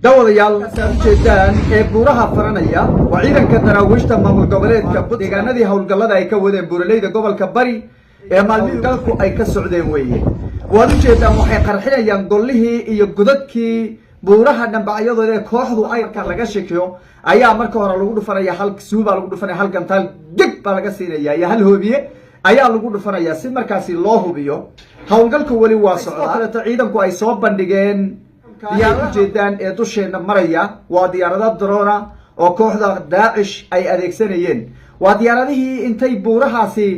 dawadayaal ujeedaan ee buuraha faranaya waa ciidanka daraawiishta maamul goboleedka deegaanadii howlgallada ay ka wadeen buuraleyda gobolka bari ee maalmihii dalku ay ka socdeen weeye waad ujeedaan waxay qarxinayaan gollihii iyo godadkii buuraha dhambacyadooda ee kooxdu ayrka laga sheekiyo ayaa marka hore lagu dhufanaya hal suuba lagu dhufanaya hal gantaal deg baa laga siinaya iyo hal hoobiye ayaa lagu dhufanaya si markaasi loo hubiyo howlgalku weli waa socdaa ciidanku ay soo bandhigeen diyaar ujeedaan ee dusheena maraya waa diyaarado drona oo kooxda daacish ay adeegsanayeen waa diyaaradihii intay buurahaasi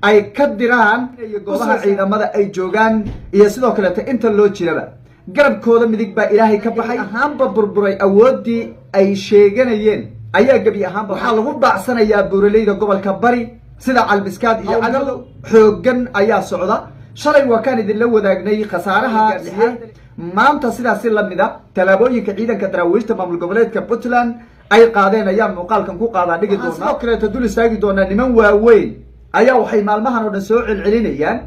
ay ka diraan goobaha ciidamada ay joogaan iyo sidoo kale inta loo jiraba garabkooda midig baa ilaahay ka baxay ahaanba burburay awoodii ay sheeganayeen ayaa gebi ahaanba waxaa lagu baacsanayaa buuraleyda gobolka bari sida calmiskaad iyo cagal xoogan ayaa socda shalay waa kaan idinla wadaagnay khasaaraha maanta sidaasi lamida tallaabooyinka ciidanka daraawiishta maamul goboleedka puntland ay qaadeen ayaan muuqaalkan ku qaadaa dhigi doonaa sidoo kaleeto dul istaagi doonaa niman waaweyn ayaa waxay maalmahan oo dhan soo celcelinayaan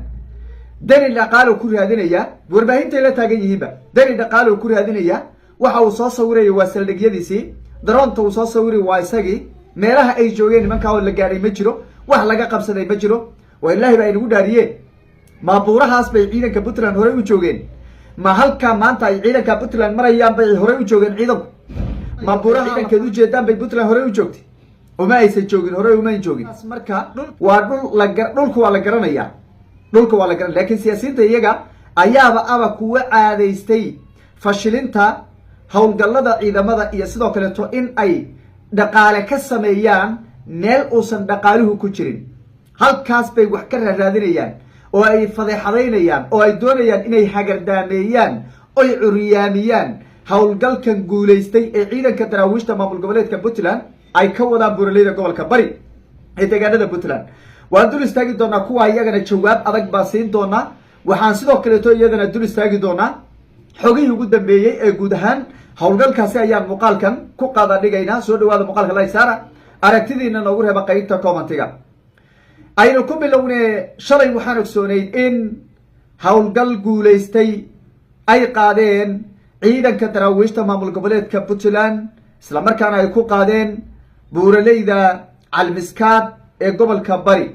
deni dhaqaalo ku raadinaya warbaahintay la taagan yihiinba deni dhaqaalo ku raadinaya waxa uu soo sawiraya waa saldhigyadiisii daroonta uu soo sawiri waa isagii meelaha ay joogeen nimankaa oo la gaadhay ma jiro wax laga qabsaday ma jiro waa ilaahay baa inagu dhaariyeen maabuurahaas bay ciidanka puntland horey u joogeen ma halka maanta ay ciidanka puntland marayaan bay horey u joogeen ciidanku ma buuraha ciidankeed ujeedaan bay puntland horey u joogtay uma aysan joogin horey uma joogin marka waa dhulku waa la garanayaa dhulka waa la garanaya laakiin siyaasiyiinta iyaga ayaaba kuwa caadaystay fashilinta howlgallada ciidamada iyo sidoo kaleeto in ay dhaqaale ka sameeyaan meel uusan dhaqaaluhu ku jirin halkaas bay wax ka raadinayaan oo ay fadeexadaynayaan oo ay doonayaan inay hagardaameeyaan oy curiyaamiyaan howlgalkan guulaystay ee ciidanka daraawiishta maamul goboleedka puntland ay ka wadaan buuraleyda gobolka bari ee deegaanada puntland waan dul istaagi doonaa kuwa iyagana jawaab adag baa siin doonaa waxaan sidoo kaleeto iyadana dul istaagi doonaa xogihii ugu dambeeyey ee guud ahaan howlgalkaasi ayaan muuqaalkan ku qaada dhigaynaa soo dhawaada muuqaalka laysaara aragtidiina noogu reeba qaybta commentiga aynu ku bilowne shalay waxaan ogsoonayd in howlgal guulaystay ay qaadeen ciidanka daraawiishta maamul goboleedka puntland isla markaana ay ku qaadeen buuraleyda calmiskaad ee gobolka bari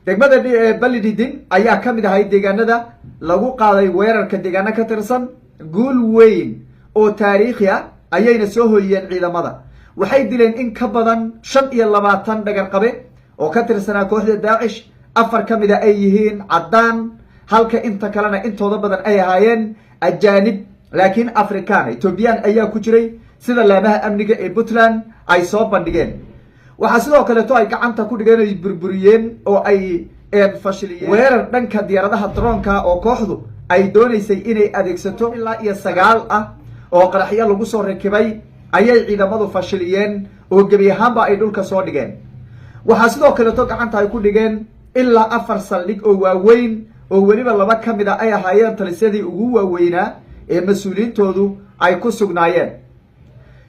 degmada balididin ayaa ka mid ahay deegaanada lagu qaaday weerarka deegaano ka tirsan guul weyn oo taariikhi ah ayayna soo hoyiyeen ciidamada waxay dileen in ka badan 25 dhagarqabe oo ka tirsanaa kooxda daacish 4 ka mid a ay yihiin caddaan halka inta kalena intooda badan ay ahaayeen ajaanib laakiin afrikaan etoobiyaan ayaa ku jiray sida laamaha amniga ee puntland ay soo bandhigeen waxaa sidoo kaleeto ay gacanta ku dhigeen ay burburiyeen oo ay fashiliyeen weerar dhanka diyaaradaha droonka oo kooxdu ay doonaysay inay adeegsato ilaa iyo 9 ah oo qaraxyo lagu soo rakibay ayay ciidamadu fashiliyeen oo gebi ahaanba ay dhulka soo dhigeen waxaa sidoo kaleeto gacanta ay ku dhigeen ilaa 4 saldhig oo waaweyn oo weliba 2 ka mid a ay ahaayeen talisyadii ugu waaweynaa ee mas-uuliyiintoodu ay ku sugnaayeen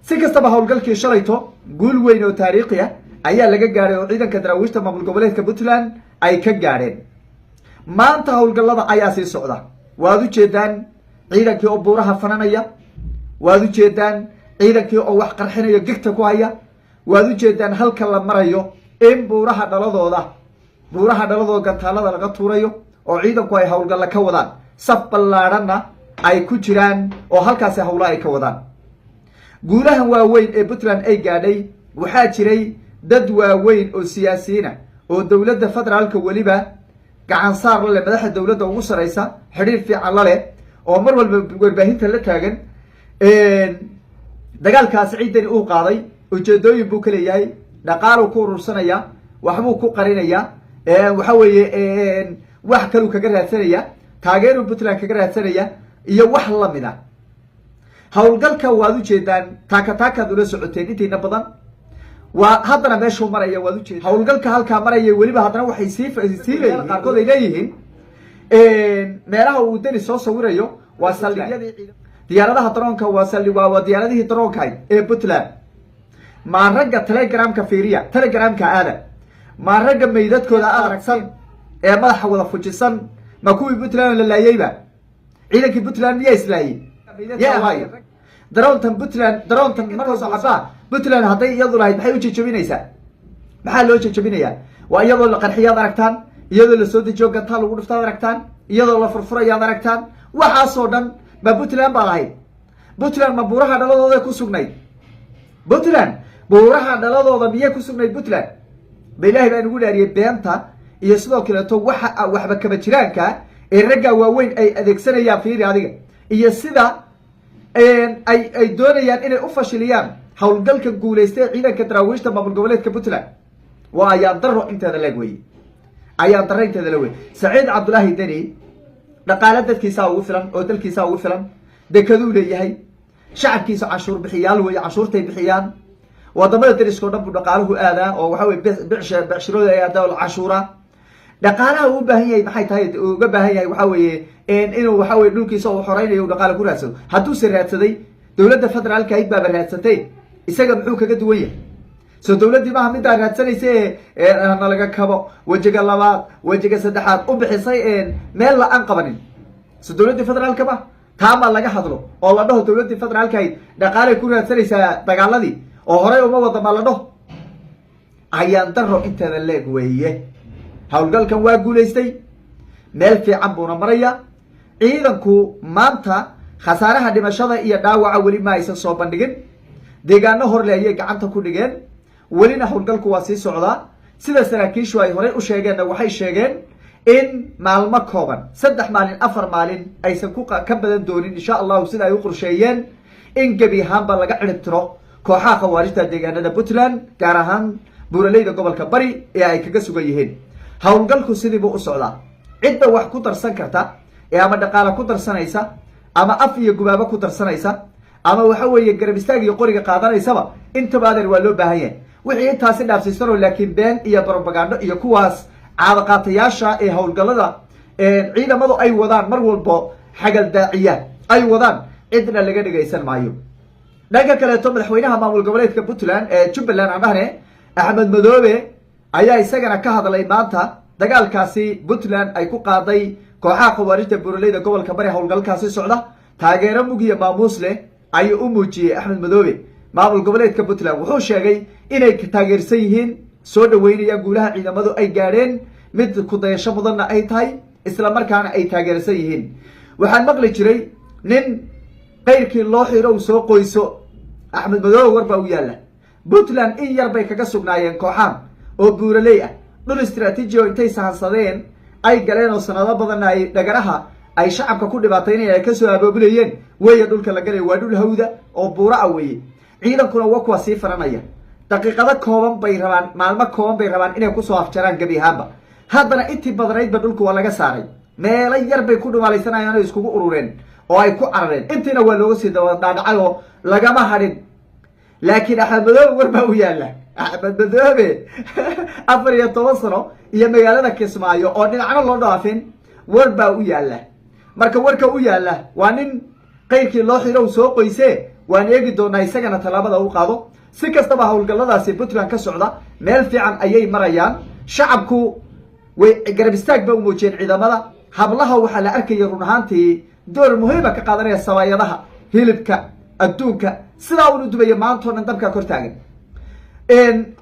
si kastaba howlgalkii shalayto guul weyn oo taariikhi ah ayaa laga gaadhay oo ciidanka daraawiishta maamul goboleedka puntland ay ka gaadheen maanta howlgallada ayaa sii socda waad ujeedaan ciidankii oo buuraha fananaya waad ujeedaan ciidankii oo wax qarxinayo gegta ku haya waad ujeedaan halka la marayo in buuraha dhaladooda gantaalada laga tuurayo oo ciidanku ay howlgalla ka wadaan saf ballaadhanna ay ku jiraan oo halkaasi howla ay ka wadaan guulahan waaweyn ee puntland ay gaadhay waxaa jiray dad waaweyn oo siyaasiyiina oo dowladda federaalka weliba gacan saar la leh madaxda dowladda ugu saraysa xidhiir fiican la leh oo mar walba warbaahinta la taagan dagaalkaasi ciidani uu qaaday ujeedooyin buu ka leeyahay dhaqaaluu ku urursanaya waxbuu ku qarinaya waxa weeye wax kaluu kaga raadsanaya taageeruu puntland kaga raadsanaya iyo wax lamid a howlgalka waad ujeedaan taakataakaad ula socoteen intiina badan waa haddana meeshuu maraya waad ujeeda howlgalka halkaa maraya weliba haddana waxay sii leeyihiin qaarkood ay leeyihiin meelaha uu deni soo sawirayo waa saldhigyadii diyaaradaha daroonka waa diyaaradihii daroonka ee puntland maa ragga telegramka fiiriya telegramka aada maa ragga meydadkooda aad aragsan ee madaxa wada fujisan ma kuwii puntland la laayeyba ciidankii puntland miyaa islaayey yaa ahaay daroontan puntland daroontan markaasoo cabaa puntland hadday iyadu lahayd maxay u jejabinaysaa maxaa loo jejabinayaa waa iyadoo la qarxiyaad aragtaan iyadoo lasoo dejiyo gantaa lagu dhiftaad aragtaan iyadoo la furfurayaad aragtaan waxaasoo dhan ma puntland baa lahayd puntland ma buuraha dhaladooda ku sugnayd puntland buuraha dhaladooda miyay ku sugnayd puntland ba ilaahay baa inugu dhaariyey beenta iyo sidoo kaleeto waxa waxba kaba jiraanka ee ragga waaweyn ay adeegsanayaan fiiri adiga iyo sida ay doonayaan inay u fashiliyaan howlgalka guulaystay ciidanka daraawiishta maamul goboleedka puntland waa ayaan daro inteeda leeg weye ayaan daro inteeda leeg weye saciid cabdulaahi deni dhaqaale dadkiisaa ugu filan oo dalkiisaa ugu filan dekaduu leeyahay shacabkiisa canshuur bixiyaal weye canshuurtay bixiyaan wadamada dariska o dhan buu dhaqaalahu aadaa oo waxa weye becshirooda ay aadaa canshuura dhaqaalaha uu baahan yahay maxay tahay uga baahan yahay waxa weeye inuu waxa weye dhulkiisa uu xoreynayo dhaqaale ku raadsado hadduuse raadsaday dowladda federaalka ayd baaba raadsatay isaga muxuu kaga duwan yahay soo dowladdii maaha middaa raadsanaysa nalaga kabo wejiga labaad wejiga saddexaad u bixisay meel la aan qabanin so dowladdii federaalka ma taama laga hadlo oo la dhaho dowladdii federaalka ayd dhaqaalay ku raadsanaysaa dagaaladii oo horey uma wada ma la dhaho ayaan daro inteeda leeg weeye howlgalkan waa guulaystay meel fiican buuna maraya ciidanku maanta khasaaraha dhimashada iyo dhaawaca weli ma aysan soo bandhigin deegaano horle ayay gacanta ku dhigeen welina howlgalku waa sii socdaa sida saraakiishu ay horey u sheegeenna waxay sheegeen in maalmo kooban 3 maalin 4 maalin aysan ka badan doonin insha allahu sida ay u qorsheeyeen in gebi ahaanba laga ciribtiro kooxaha khawaarijta deegaanada puntland gaar ahaan buuraleyda gobolka bari ee ay kaga sugan yihiin howlgalku sidiibuu u socdaa cidda wax ku darsan karta ee ama dhaqaale ku darsanaysa ama af iyo gubaabo ku darsanaysa ama waxa weeye garab istaag iyo qoriga qaadanaysaba intaba adeer waa loo baahan yahay wixii intaasi dhaafsiisanoo laakiin been iyo propagando iyo kuwaas caadaqaatayaasha ee howlgallada ciidamadu ay wadaan mar walbo xagal daaciya ay wadaan cidna laga dhegaysan maayo dhanka kaleeto madaxweynaha maamul goboleedka puntland ee jubbaland aan dhahne axmed madoobe ayaa isagana ka hadlay maanta dagaalkaasi puntland ay ku qaaday kooxaha khawaarijta buuraleyda gobolka bari howlgalkaasi socda taageero mug iyo maamuus leh ayuu u muujiyey axmed madoobe maamul goboleedka puntland wuxuu sheegay inay taageersan yihiin soo dhaweynayaan guulaha ciidamadu ay gaadheen mid kudayasho mudanna ay tahay isla markaana ay taageersan yihiin waxaan maqli jiray nin qayrkii loo xiro uu soo qoyso axmed madoobe war baa u yaalla puntland in yar bay kaga sugnaayeen kooxaan oo buuraley ah dhul istraatiiji oo intay sahansadeen ay galeen oo sanado badanna ay dhagaraha ay shacabka ku dhibaataynayaan ay kasoo abaabulayeen weeye dhulka la galaya waa dhul hawda oo buura ah weeye ciidankuna waa kuwa sii faranaya daqiiqado kooban bay rabaan maalmo kooban bay rabaan inay kusoo afjaraan gebi ahaanba haddana intii badnaydba dhulku waa laga saaray meelo yar bay ku dhumaalaysanayaan oo iskugu urureen oo ay ku carareen intiina waa looga sii dhaadhacay oo lagama hadhin laakiin axmed madoobe war baa u yaalla axmed madoobe 14 sano iyo magaalada kismaayo oo dhinacna loo dhaafin war baa u yaalla marka warka u yaalla waa nin qayrkii loo xiro soo qoyse waan eegi doonaa isagana tallaabada u qaado si kastaba howlgalladaasi puntland ka socda meel fiican ayay marayaan shacabku way garab istaag ba u muujiyeen ciidamada hablaha waxaa la arkaya run ahaantii door muhiima ka qaadanaya sawaayadaha hilibka adduunka sidaa unu dubaya maantoo dhan dabkaa kor taagan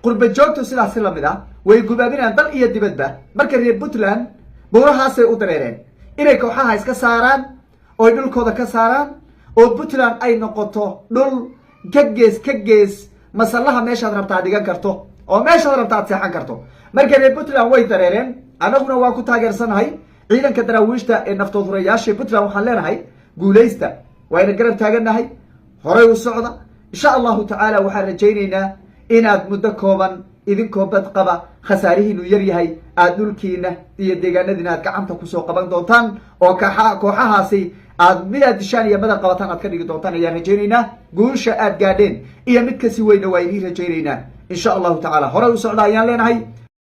qurba joogtu sidaasi lamid ah way gubaabinayaan dal iyo dibadba marka reer puntland buurahaasay u dareereen inay kooxaha iska saaraan oy dhulkooda ka saaraan oo puntland ay noqoto dhul ka gees masallaha meeshaad rabtaa dhigan karto oo meeshaad rabtaa ad seexan karto marka reer puntland way dareereen annaguna waa ku taageersanahay ciidanka daraawiishta ee naftood hurayaasha puntland waxaan leenahay guulaysta wayna garab taagannahay horay u socda insha allahu tacaala waxaan rajaynaynaa inaad muddo kooban idinkoo bad qaba khasaarihiinu yar yahay aad dhulkiina iyo deegaanadiina aad gacanta kusoo qaban doontaan oo kooxahaasi aad midaad dishaan iyo madad qabataan aad ka dhigi doontaan ayaan rajaynaynaa guusha aad gaadheen iyo mid kasi weyna waa idiin rajaynaynaa insha allahu tacaala horay u socda ayaan leenahay